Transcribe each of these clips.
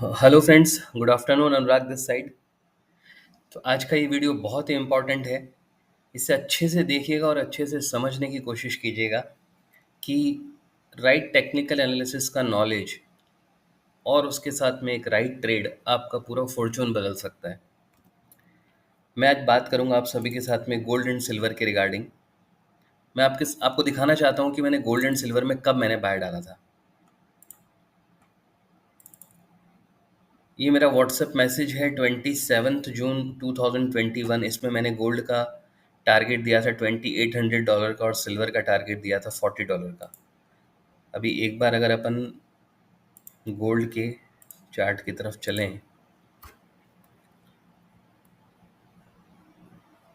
Hello friends, good afternoon. Anurag this side. तो आज का ये वीडियो बहुत ही इम्पोर्टेंट है। इसे अच्छे से देखिएगा और अच्छे से समझने की कोशिश कीजिएगा कि राइट टेक्निकल एनालिसिस का नॉलेज और उसके साथ में एक राइट ट्रेड आपका पूरा फॉर्चून बदल सकता है। मैं आज बात करूंगा आप सभी के साथ में गोल्ड एंड सिल्वर के रिगार्डिंग। मैं आपको दिखाना चाहता हूं कि मैंने गोल्ड एंड सिल्वर में कब मैंने बाय डाला था। ये मेरा व्हाट्सएप मैसेज है 27 जून 2021। इसमें मैंने गोल्ड का टारगेट दिया था $2800 का और सिल्वर का टारगेट दिया था $40 का। अभी एक बार अगर अपन गोल्ड के चार्ट की तरफ चलें,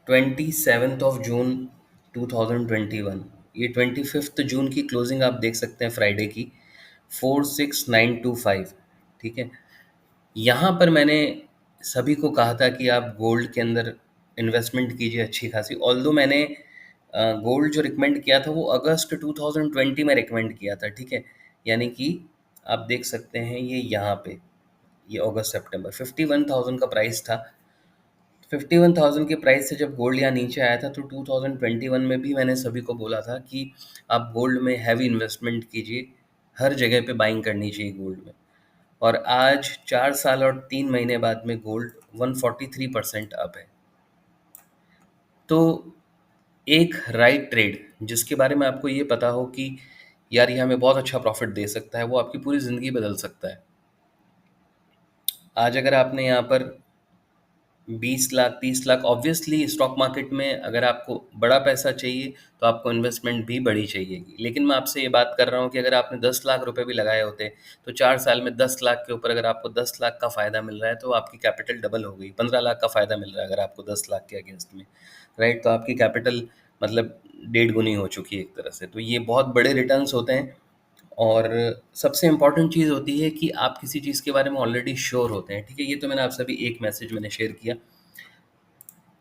27 जून 2021, ये 25 जून की क्लोजिंग आप देख सकते हैं फ्राइडे की 46925। ठीक है, यहाँ पर मैंने सभी को कहा था कि आप गोल्ड के अंदर इन्वेस्टमेंट कीजिए अच्छी खासी। ऑल्दो मैंने गोल्ड जो रिकमेंड किया था वो अगस्त 2020 में रिकमेंड किया था। ठीक है, यानी कि आप देख सकते हैं ये यहाँ पे, ये अगस्त सितंबर 51,000 का प्राइस था। 51,000 के प्राइस से जब गोल्ड यहाँ नीचे आया था तो 2021 में भी मैंने सभी को बोला था कि आप गोल्ड में हैवी इन्वेस्टमेंट कीजिए, हर जगह पे बाइंग करनी चाहिए गोल्ड में। और आज 4 साल और 3 महीने बाद में गोल्ड 143% अप है। तो एक राइट ट्रेड जिसके बारे में आपको ये पता हो कि यार ये हमें बहुत अच्छा प्रॉफिट दे सकता है, वो आपकी पूरी ज़िंदगी बदल सकता है। आज अगर आपने यहाँ पर 20 lakh 30 lakh, obviously stock market में अगर आपको बड़ा पैसा चाहिए तो आपको इन्वेस्टमेंट भी बड़ी चाहिएगी। लेकिन मैं आपसे ये बात कर रहा हूँ कि अगर आपने 10 लाख रुपए भी लगाए होते तो 4 साल में 10 लाख के ऊपर अगर आपको 10 लाख का फ़ायदा मिल रहा है तो आपकी कैपिटल डबल हो गई। 15 लाख का फ़ायदा मिल रहा है अगर आपको 10 लाख के अगेंस्ट में, राइट? तो आपकी कैपिटल मतलब डेढ़ गुनी हो चुकी है एक तरह से। तो ये बहुत बड़े रिटर्न्स होते हैं। और सबसे इम्पॉर्टेंट चीज़ होती है कि आप किसी चीज़ के बारे में ऑलरेडी श्योर होते हैं। ठीक है, ये तो मैंने आप सभी एक मैसेज मैंने शेयर किया।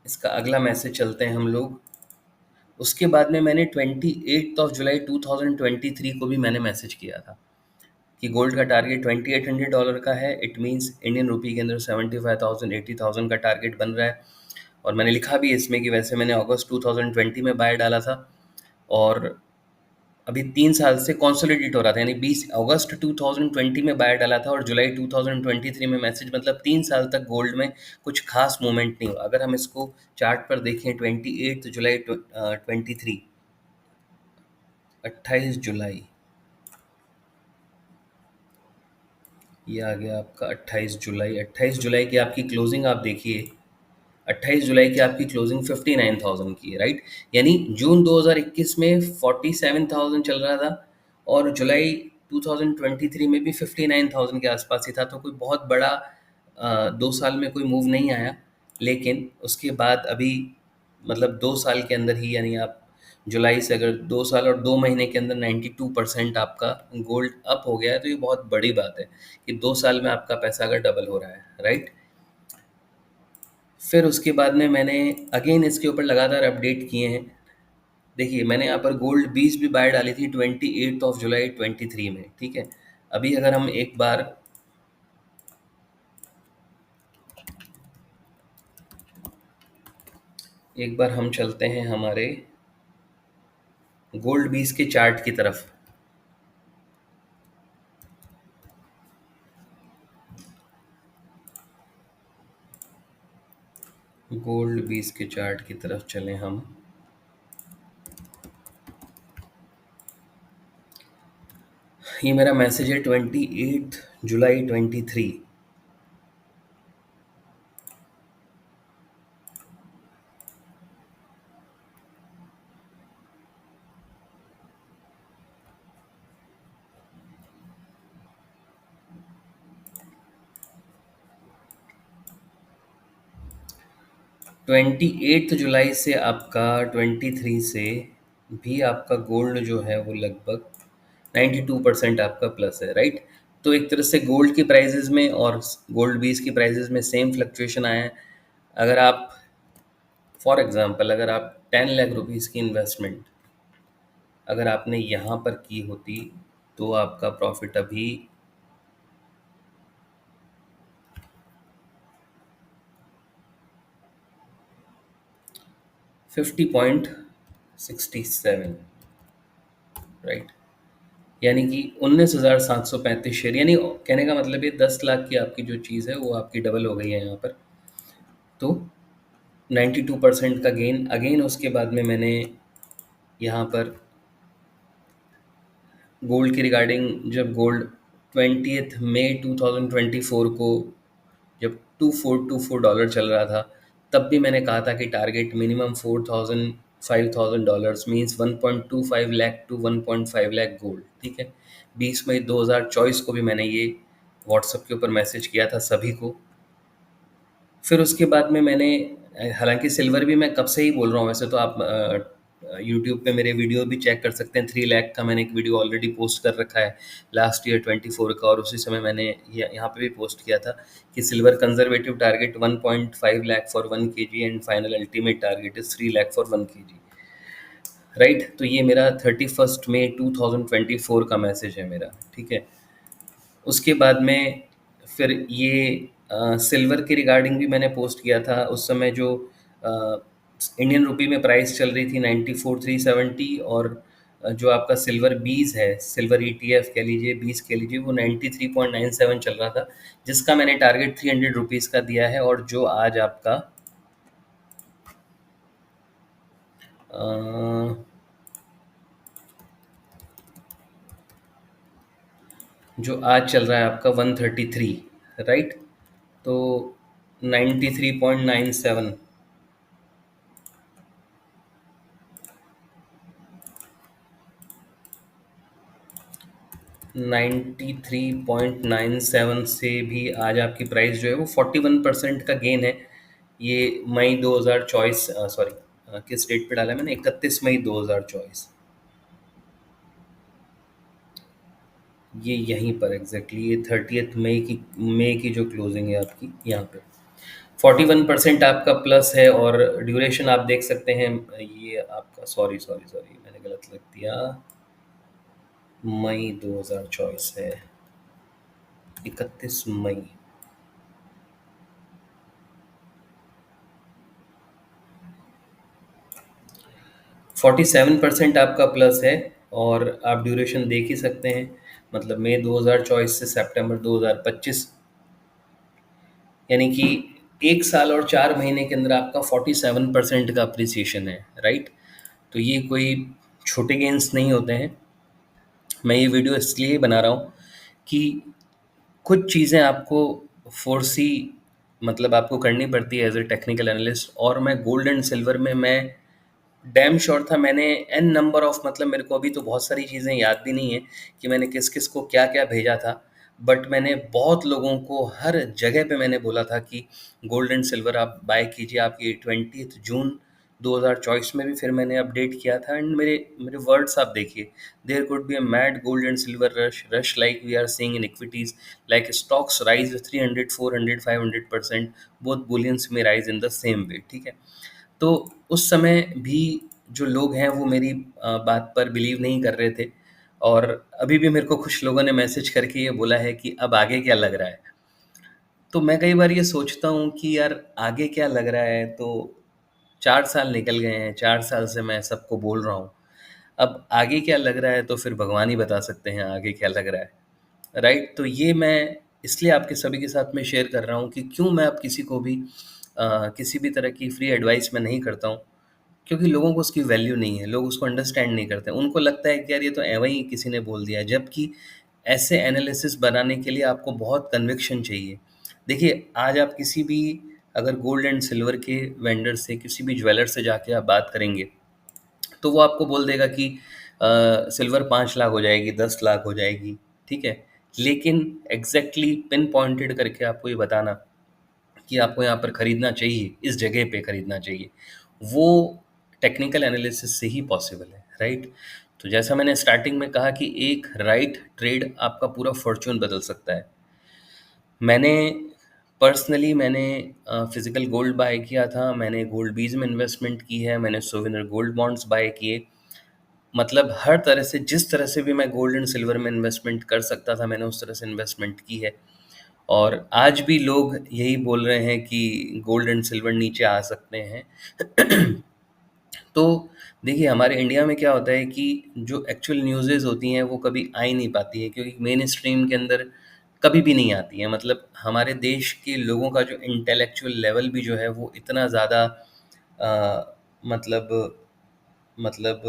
इसका अगला मैसेज चलते हैं हम लोग। उसके बाद में मैंने 28 जुलाई 2023 को भी मैंने मैसेज किया था कि गोल्ड का टारगेट $2800 का है। इट मीन्स इंडियन रुपी के अंदर 75,000 80,000 का टारगेट बन रहा है। और मैंने लिखा भी इसमें कि वैसे मैंने अगस्त 2020 में बाय डाला था और अभी 3 साल से कंसोलिडेट हो रहा था, यानी 20 अगस्त 2020 में बाय डाला था और जुलाई 2023 में मैसेज, मतलब 3 साल तक गोल्ड में कुछ खास मूवमेंट नहीं हुआ। अगर हम इसको चार्ट पर देखें 28 जुलाई 23, 28 जुलाई, ये आ गया आपका 28 जुलाई। 28 जुलाई की आपकी क्लोजिंग आप देखिए, 28 जुलाई की आपकी क्लोजिंग 59,000 की है, राइट? यानी जून 2021 में 47,000 चल रहा था और जुलाई 2023 में भी 59,000 के आसपास ही था। तो कोई बहुत बड़ा 2 साल में कोई मूव नहीं आया। लेकिन उसके बाद अभी मतलब 2 साल के अंदर ही, यानी आप जुलाई से अगर 2 साल और 2 महीने के अंदर 92% आपका गोल्ड अप हो गया है तो ये बहुत बड़ी बात है कि 2 साल में आपका पैसा अगर डबल हो रहा है, राइट? फिर उसके बाद में मैंने अगेन इसके ऊपर लगातार अपडेट किए हैं। देखिए मैंने यहाँ पर गोल्ड 20 भी बाय डाली थी 28 जुलाई 23 में। ठीक है, अभी अगर हम एक बार हम चलते हैं हमारे गोल्ड 20 के चार्ट की तरफ। गोल्ड 20 के चार्ट की तरफ चलें हम। ये मेरा मैसेज है 28 जुलाई 23। जुलाई से आपका 23 से भी आपका गोल्ड जो है वो लगभग 92% आपका प्लस है, राइट? तो एक तरह से गोल्ड की प्राइजेज में और गोल्ड बीस की प्राइजेज में सेम फ्लक्चुएशन आया है। अगर आप फॉर एग्जांपल अगर आप 10 लाख रुपीज़ की इन्वेस्टमेंट अगर आपने यहाँ पर की होती तो आपका प्रॉफिट अभी 50.67, राइट। यानी कि 19,735 शेयर, यानी कहने का मतलब ये 10 लाख की आपकी जो चीज़ है वो आपकी डबल हो गई है यहाँ पर। तो 92% का गेन अगेन। उसके बाद में मैंने यहाँ पर गोल्ड की रिगार्डिंग, जब गोल्ड 20 मई 2024 को जब 2424 डॉलर चल रहा था, तब भी मैंने कहा था कि target minimum 4,000 $5,000 means 1.25 lakh to 1.5 lakh gold, ठीक है। 20 मई 2024 को भी मैंने ये व्हाट्सएप के ऊपर मैसेज किया था सभी को। फिर उसके बाद में मैंने, हालांकि सिल्वर भी मैं कब से ही बोल रहा हूँ, वैसे तो आप यूट्यूब पे मेरे वीडियो भी चेक कर सकते हैं। 3 लाख का मैंने एक वीडियो ऑलरेडी पोस्ट कर रखा है लास्ट ईयर 24 का, और उसी समय मैंने यहाँ पे भी पोस्ट किया था कि silver conservative target 1.5 lakh for 1 kg and final ultimate target is 3 lakh for 1 kg, right. तो ये मेरा 31 मई 2024 का मैसेज है मेरा, ठीक है। उसके बाद में फिर ये सिल्वर के रिगार्डिंग भी मैंने पोस्ट किया था। उस समय जो इंडियन रुपी में प्राइस चल रही थी 94,370, और जो आपका सिल्वर बीज है, सिल्वर ETF कह लीजिए, बीज कह लीजिए, वो 93.97 चल रहा था, जिसका मैंने टारगेट 300 रुपीज़ का दिया है। और जो आज आपका अ, जो आज चल रहा है आपका 133, राइट। तो 93.97, 93.97 से भी आज आपकी प्राइस जो है वो 41% का गेन है। ये मई 2024, सॉरी किस डेट पे डाला है मैंने, 31 मई 2024, ये यहीं पर एग्जैक्टली ये 30 मई की जो क्लोजिंग है आपकी यहाँ पे 41% आपका प्लस है। और ड्यूरेशन आप देख सकते हैं, ये आपका, सॉरी सॉरी सॉरी मैंने गलत लिख दिया, मई 2024 है, 31 मई। 47% आपका प्लस है। और आप ड्यूरेशन देख ही सकते हैं, मतलब मई 2024 से सितंबर 2025, यानी कि 1 साल और 4 महीने के अंदर आपका 47% का अप्रिसिएशन है, राइट। तो ये कोई छोटे गेंस नहीं होते हैं। मैं ये वीडियो इसलिए बना रहा हूँ कि कुछ चीज़ें आपको फोर्सी, मतलब आपको करनी पड़ती है एज ए टेक्निकल एनालिस्ट। और मैं गोल्ड एंड सिल्वर में मैं डैम श्योर था, मैंने एन नंबर ऑफ, मतलब मेरे को अभी तो बहुत सारी चीज़ें याद भी नहीं है कि मैंने किस किस को क्या क्या भेजा था, बट मैंने बहुत लोगों को हर जगह पे मैंने बोला था कि गोल्ड एंड सिल्वर आप बाय कीजिए। आपकी 20 जून 2024 में भी फिर मैंने अपडेट किया था, एंड मेरे मेरे वर्ड्स आप देखिए, there could be a mad gold and silver rush like we are seeing in equities, like stocks rise 300 400 500%, both bullions में rise in the same way, ठीक है। तो उस समय भी जो लोग हैं वो मेरी बात पर बिलीव नहीं कर रहे थे। और अभी भी मेरे को कुछ लोगों ने मैसेज करके ये बोला है कि अब आगे क्या लग रहा है। तो मैं कई बार ये सोचता हूँ कि यार आगे क्या लग रहा है, तो 4 साल निकल गए हैं, 4 साल से मैं सबको बोल रहा हूँ, अब आगे क्या लग रहा है तो फिर भगवान ही बता सकते हैं आगे क्या लग रहा है, राइट। तो ये मैं इसलिए आपके सभी के साथ में शेयर कर रहा हूँ कि क्यों मैं अब किसी को भी किसी भी तरह की फ्री एडवाइस मैं नहीं करता हूँ, क्योंकि लोगों को उसकी वैल्यू नहीं है, लोग उसको अंडरस्टैंड नहीं करते। उनको लगता है कि यार ये तो एवं ही किसी ने बोल दिया, जबकि ऐसे एनालिसिस बनाने के लिए आपको बहुत कन्विक्शन चाहिए। देखिए, आज आप किसी भी, अगर गोल्ड एंड सिल्वर के वेंडर से, किसी भी ज्वेलर से जाके आप बात करेंगे, तो वो आपको बोल देगा कि सिल्वर 5 लाख हो जाएगी, 10 लाख हो जाएगी, ठीक है। लेकिन एग्जैक्टली पिन पॉइंटेड करके आपको ये बताना कि आपको यहाँ पर खरीदना चाहिए, इस जगह पे खरीदना चाहिए, वो टेक्निकल एनालिसिस से ही पॉसिबल है, राइट। तो जैसा मैंने स्टार्टिंग में कहा कि एक राइट ट्रेड आपका पूरा फॉर्चून बदल सकता है। मैंने पर्सनली मैंने फिजिकल गोल्ड बाय किया था, मैंने गोल्ड बीज में इन्वेस्टमेंट की है, मैंने सोवेनियर गोल्ड बॉन्ड्स बाय किए, मतलब हर तरह से, जिस तरह से भी मैं गोल्ड एंड सिल्वर में इन्वेस्टमेंट कर सकता था मैंने उस तरह से इन्वेस्टमेंट की है। और आज भी लोग यही बोल रहे हैं कि गोल्ड एंड सिल्वर नीचे आ सकते हैं तो देखिए हमारे इंडिया में क्या होता है कि जो एक्चुअल न्यूज़ेज़ होती हैं वो कभी आ ही नहीं पाती है, क्योंकि मेन स्ट्रीम के अंदर कभी भी नहीं आती है। मतलब हमारे देश के लोगों का जो इंटेलेक्चुअल लेवल भी जो है वो इतना ज़्यादा मतलब मतलब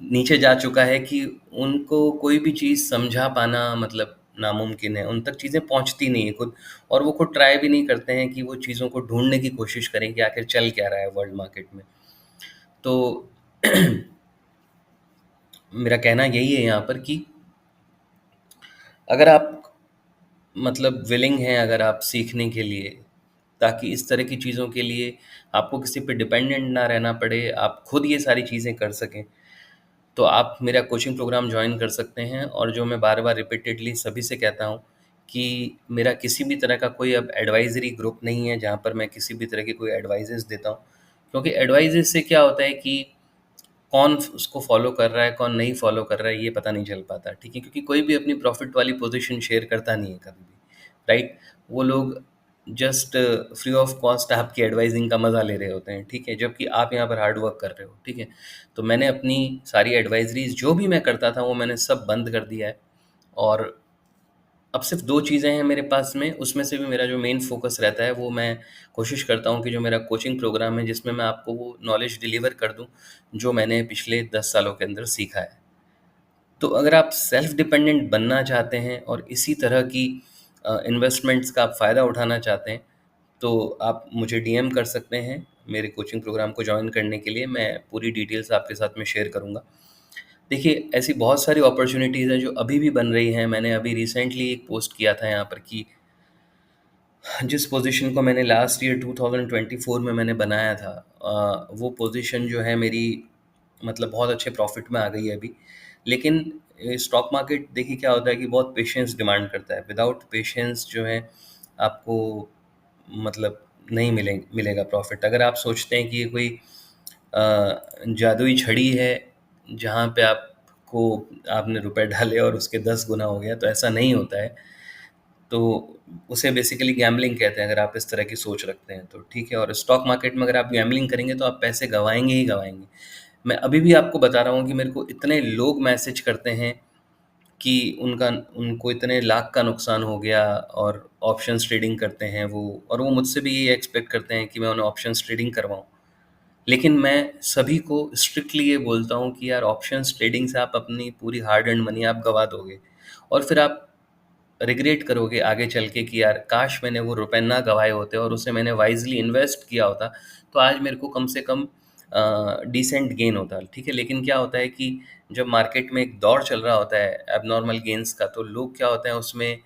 नीचे जा चुका है कि उनको कोई भी चीज़ समझा पाना मतलब नामुमकिन है। उन तक चीज़ें पहुँचती नहीं है खुद, और वो खुद ट्राई भी नहीं करते हैं कि वो चीज़ों को ढूँढने की कोशिश करें कि आखिर चल क्या रहा है वर्ल्ड मार्केट में। तो मेरा कहना यही है यहाँ पर कि अगर आप मतलब विलिंग हैं, अगर आप सीखने के लिए, ताकि इस तरह की चीज़ों के लिए आपको किसी पे डिपेंडेंट ना रहना पड़े, आप खुद ये सारी चीज़ें कर सकें, तो आप मेरा कोचिंग प्रोग्राम जॉइन कर सकते हैं। और जो मैं बार-बार रिपीटेडली सभी से कहता हूँ कि मेरा किसी भी तरह का कोई अब एडवाइज़री ग्रुप नहीं है, जहाँ पर मैं किसी भी तरह के कोई एडवाइसेज़ देता हूँ। क्योंकि एडवाइसेज़ से क्या होता है कि कौन उसको फॉलो कर रहा है, कौन नहीं फॉलो कर रहा है, ये पता नहीं चल पाता, ठीक है? क्योंकि कोई भी अपनी प्रॉफ़िट वाली पोज़ीशन शेयर करता नहीं है कभी भी, राइट? वो लोग जस्ट फ्री ऑफ कॉस्ट आपकी एडवाइज़िंग का मज़ा ले रहे होते हैं, ठीक है? जबकि आप यहाँ पर हार्ड वर्क कर रहे हो, ठीक है? तो मैंने अपनी सारी एडवाइज़रीज़ जो भी मैं करता था, वो मैंने सब बंद कर दिया है। और अब सिर्फ़ 2 चीज़ें हैं मेरे पास में, उसमें से भी मेरा जो मेन फ़ोकस रहता है, वो मैं कोशिश करता हूँ कि जो मेरा कोचिंग प्रोग्राम है, जिसमें मैं आपको वो नॉलेज डिलीवर कर दूँ, जो मैंने पिछले 10 सालों के अंदर सीखा है। तो अगर आप सेल्फ़ डिपेंडेंट बनना चाहते हैं और इसी तरह की इन्वेस्टमेंट्स का आप फ़ायदा उठाना चाहते हैं, तो आप मुझे डीएम कर सकते हैं, मेरे कोचिंग प्रोग्राम को जॉइन करने के लिए। मैं पूरी डिटेल्स आपके साथ में शेयर करूँगा। देखिए, ऐसी बहुत सारी अपॉर्च्युनिटीज़ हैं जो अभी भी बन रही हैं। मैंने अभी रिसेंटली एक पोस्ट किया था यहाँ पर कि जिस पोज़ीशन को मैंने लास्ट ईयर 2024 में मैंने बनाया था, वो पोज़ीशन जो है मेरी मतलब बहुत अच्छे प्रॉफ़िट में आ गई है अभी। लेकिन स्टॉक मार्केट देखिए क्या होता है कि बहुत पेशेंस डिमांड करता है। विदाउट पेशेंस जो है आपको मतलब नहीं मिलेगा प्रॉफ़िट। अगर आप सोचते हैं कि ये कोई जादुई छड़ी है, जहाँ पे आपको आपने रुपए डाले और उसके 10 गुना हो गया, तो ऐसा नहीं होता है। तो उसे बेसिकली गैम्बलिंग कहते हैं, अगर आप इस तरह की सोच रखते हैं तो, ठीक है? और स्टॉक मार्केट में अगर आप गैम्बलिंग करेंगे तो आप पैसे गँवाएँगे ही गँवाएँगे। मैं अभी भी आपको बता रहा हूँ कि मेरे को इतने लोग मैसेज करते हैं कि उनको इतने लाख का नुकसान हो गया, और ऑप्शंस ट्रेडिंग करते हैं वो, और वो मुझसे भी ये एक्सपेक्ट करते हैं कि मैं उन्हें ऑप्शंस ट्रेडिंग करवाऊँ। लेकिन मैं सभी को स्ट्रिक्टली ये बोलता हूँ कि यार ऑप्शंस ट्रेडिंग से आप अपनी पूरी हार्ड अर्न्ड मनी आप गँवा दोगे, और फिर आप रिग्रेट करोगे आगे चल के कि यार काश मैंने वो रुपए ना गँवाए होते और उसे मैंने वाइज़ली इन्वेस्ट किया होता, तो आज मेरे को कम से कम डिसेंट गेन होता, ठीक है? लेकिन क्या होता है कि जब मार्केट में एक दौर चल रहा होता है एबनॉर्मल गेन्स का, तो लोग क्या होते हैं उसमें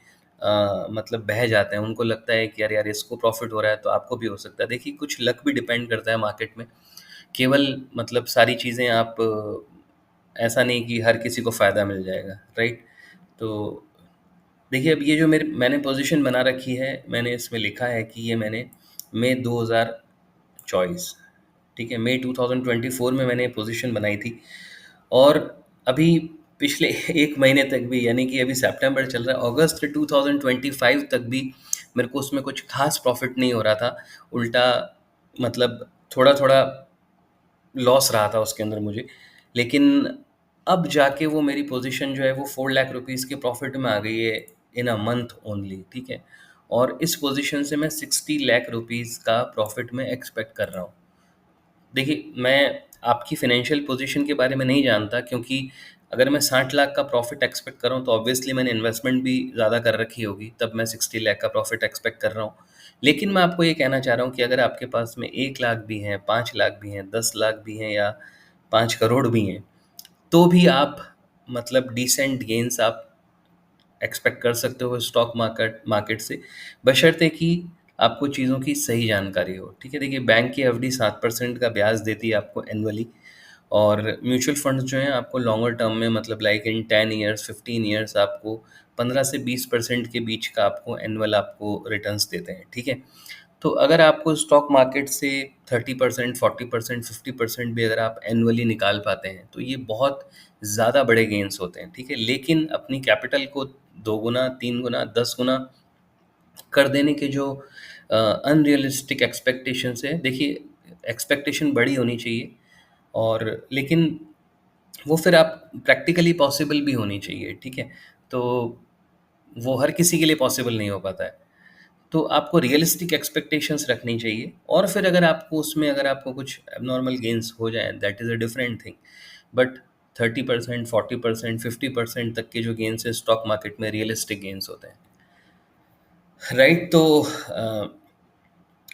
मतलब बह जाते हैं। उनको लगता है कि यार यार इसको प्रॉफ़िट हो रहा है तो आपको भी हो सकता है। देखिए कुछ लक भी डिपेंड करता है मार्केट में। केवल मतलब सारी चीज़ें आप ऐसा नहीं कि हर किसी को फ़ायदा मिल जाएगा, राइट? तो देखिए, अब ये जो मैंने पोज़ीशन बना रखी है, मैंने इसमें लिखा है कि ये मैंने मई 2024, ठीक है? मई 2024 में मैंने ये पोज़ीशन बनाई थी, और अभी पिछले 1 महीने तक भी, यानी कि अभी सितंबर चल रहा है, अगस्त 2025 तक भी मेरे को उसमें कुछ ख़ास प्रॉफ़िट नहीं हो रहा था। उल्टा मतलब थोड़ा-थोड़ा लॉस रहा था उसके अंदर मुझे। लेकिन अब जाके वो मेरी पोज़ीशन जो है वो 4 लाख रुपीज़ के प्रॉफ़िट में आ गई है इन अ मंथ ओनली, ठीक है? और इस पोज़ीशन से मैं 60 लाख रुपीज़ का प्रॉफ़िट मैं एक्सपेक्ट कर रहा हूँ। देखिए, मैं आपकी फ़ाइनेंशियल पोज़ीशन के बारे में नहीं जानता, क्योंकि अगर मैं 60 लाख का प्रॉफ़िट एक्सपेक्ट कर रहा हूँ, तो ऑब्वियसली मैंने इन्वेस्टमेंट भी ज़्यादा कर रखी होगी, तब मैं 60 लाख का प्रॉफ़िट एक्सपेक्ट कर रहा हूँ। लेकिन मैं आपको ये कहना चाह रहा हूँ कि अगर आपके पास में 1 लाख भी हैं, 5 लाख भी हैं, 10 लाख भी हैं, या 5 करोड़ भी हैं, तो भी आप मतलब डिसेंट गेन्स आप एक्सपेक्ट कर सकते हो स्टॉक मार्केट मार्केट से, बशर्ते कि आपको चीज़ों की सही जानकारी हो, ठीक है? देखिए, बैंक की एफडी 7% का ब्याज देती है आपको एनुअली, और म्यूचुअल फंड्स जो हैं आपको लॉन्गर टर्म में मतलब लाइक इन 10 ईयर्स, 15 ईयर्स आपको 15 से 20% के बीच का आपको एनुअल आपको रिटर्न्स देते हैं, ठीक है? तो अगर आपको स्टॉक मार्केट से 30%, 40%, 50% भी अगर आप एनुअली निकाल पाते हैं, तो ये बहुत ज़्यादा बड़े गेन्स होते हैं, ठीक है? लेकिन अपनी कैपिटल को 2 गुना, 3 गुना, 10 गुना कर देने के जो अनरियलिस्टिक एक्सपेक्टेशंस है, देखिए एक्सपेक्टेशन बड़ी होनी चाहिए, और लेकिन वो फिर आप प्रैक्टिकली पॉसिबल भी होनी चाहिए, ठीक है? तो वो हर किसी के लिए पॉसिबल नहीं हो पाता है। तो आपको रियलिस्टिक एक्सपेक्टेशंस रखनी चाहिए, और फिर अगर आपको उसमें अगर आपको कुछ एबनॉर्मल गेन्स हो जाएँ, that is a different thing. But 30%, 40%, 50% तक के जो गेन्स हैं स्टॉक मार्केट में रियलिस्टिक गेन्स होते हैं। राइट, तो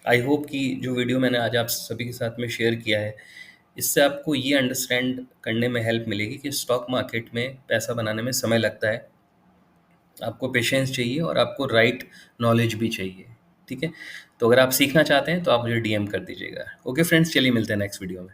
आई होप कि जो वीडियो मैंने आज आप सभी के साथ में शेयर किया है, इससे आपको ये अंडरस्टैंड करने में हेल्प मिलेगी कि स्टॉक मार्केट में पैसा बनाने में समय लगता है, आपको पेशेंस चाहिए और आपको राइट नॉलेज भी चाहिए, ठीक है? तो अगर आप सीखना चाहते हैं तो आप मुझे डीएम कर दीजिएगा। ओके फ्रेंड्स, चलिए मिलते हैं नेक्स्ट वीडियो में।